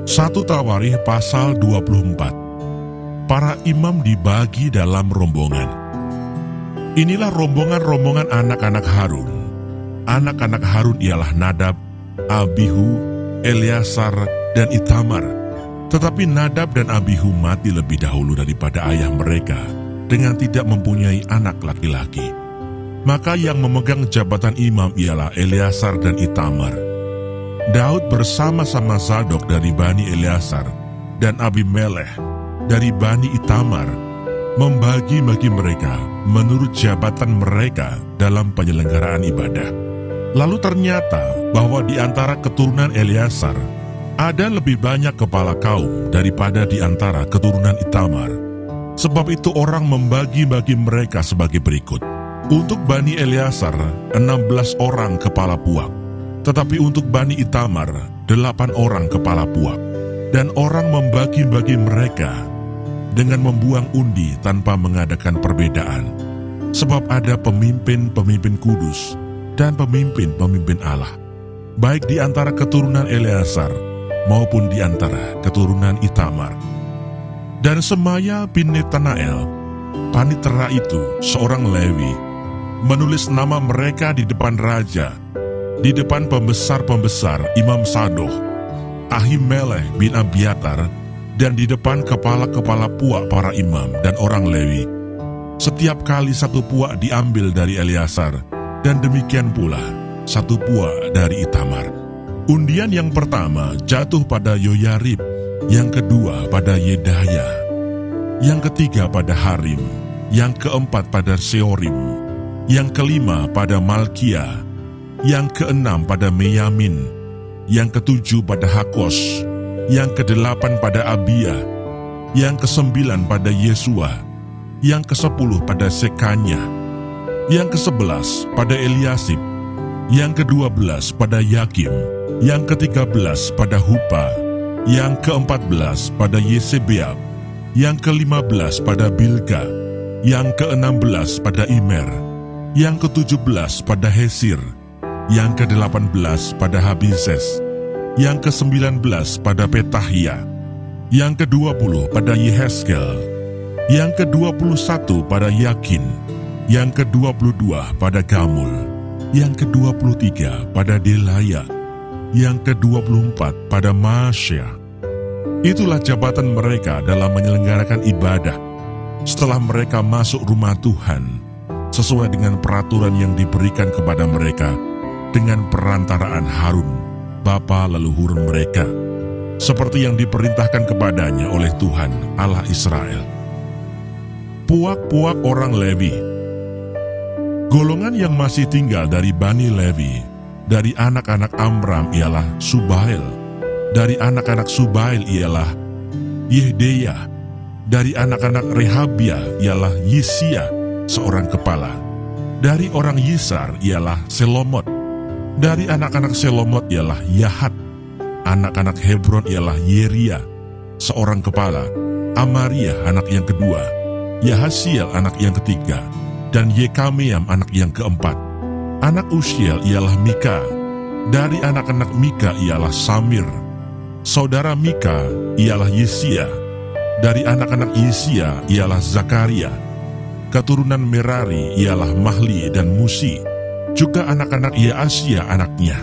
1 Tawarikh pasal 24. Para imam dibagi dalam rombongan. Inilah rombongan-rombongan anak-anak Harun. Anak-anak Harun ialah Nadab, Abihu, Eleazar, dan Itamar. Tetapi Nadab dan Abihu mati lebih dahulu daripada ayah mereka dengan tidak mempunyai anak laki-laki. Maka yang memegang jabatan imam ialah Eleazar dan Itamar. Daud bersama-sama Zadok dari Bani Eleazar dan Abimelech dari Bani Itamar membagi-bagi mereka menurut jabatan mereka dalam penyelenggaraan ibadah. Lalu ternyata bahwa di antara keturunan Eleazar ada lebih banyak kepala kaum daripada di antara keturunan Itamar. Sebab itu orang membagi-bagi mereka sebagai berikut. Untuk Bani Eleazar 16 orang kepala puak, tetapi untuk Bani Itamar 8 orang kepala puak. Dan orang membagi-bagi mereka dengan membuang undi tanpa mengadakan perbedaan. Sebab ada pemimpin-pemimpin kudus dan pemimpin-pemimpin Allah, baik di antara keturunan Eleazar maupun di antara keturunan Itamar. Dan Semaya bin Netanael, panitera itu, seorang Lewi, menulis nama mereka di depan raja, di depan pembesar-pembesar Imam Sadok, Ahimelech bin Abiatar, dan di depan kepala-kepala puak para imam dan orang Lewi. Setiap kali 1 puak diambil dari Eleazar, dan demikian pula 1 puak dari Itamar. Undian yang pertama jatuh pada Yoyarib, yang kedua pada Yedaya, yang ketiga pada Harim, yang keempat pada Seorim, yang kelima pada Malkia, yang keenam pada Meyamin, yang ketujuh pada Hakos, yang kedelapan pada Abia, yang kesembilan pada Yesua, yang ke-10 pada Sekanya, yang ke-11 pada Eliasib, yang ke-12 pada Yakim, yang ke-13 pada Hupa, yang ke-14 pada Yesebeab, yang ke-15 pada Bilga, yang ke-16 pada Imer, yang ke-17 pada Hesir, yang ke-18 pada Habizes, yang ke-19 pada Petahia, yang ke-20 pada Yehezkel, yang ke-21 pada Yakin, yang ke-22 pada Gamul, yang ke-23 pada Delaya, yang ke-24 pada Maasya. Itulah jabatan mereka dalam menyelenggarakan ibadah setelah mereka masuk rumah Tuhan, sesuai dengan peraturan yang diberikan kepada mereka dengan perantaraan Harun, bapa leluhur mereka, seperti yang diperintahkan kepadanya oleh Tuhan Allah Israel. Puak-puak orang Lewi. Golongan yang masih tinggal dari Bani Lewi, dari anak-anak Amram ialah Subael, dari anak-anak Subael ialah Yehdeya, dari anak-anak Rehabia ialah Yisia, seorang kepala. Dari orang Yisar ialah Selomot. Dari anak-anak Selomot ialah Yahat. Anak-anak Hebron ialah Yeria, seorang kepala. Amaria anak yang kedua, Yahasiel anak yang ketiga, dan Yekameam anak yang keempat. Anak Usiel ialah Mika. Dari anak-anak Mika ialah Samir. Saudara Mika ialah Yesia. Dari anak-anak Yesia ialah Zakaria. Keturunan Merari ialah Mahli dan Musi, juga anak-anak Yaasia anaknya.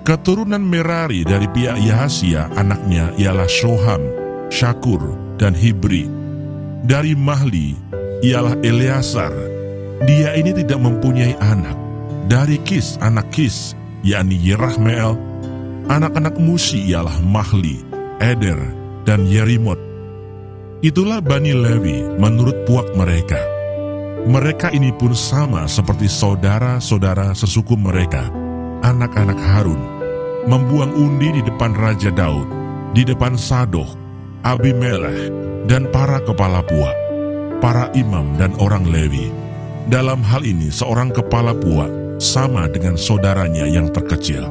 Keturunan Merari dari pihak Yahasia anaknya ialah Shoham, Syakur, dan Hibri. Dari Mahli ialah Eleazar, dia ini tidak mempunyai anak. Dari Kis anak Kis, yakni Yerahmeel. Anak-anak Musi ialah Mahli, Eder, dan Yerimot. Itulah Bani Lewi menurut puak mereka. Mereka ini pun sama seperti saudara-saudara sesuku mereka, anak-anak Harun, membuang undi di depan Raja Daud, di depan Sadok, Abimelech, dan para kepala puak, para imam dan orang Lewi. Dalam hal ini seorang kepala puak sama dengan saudaranya yang terkecil.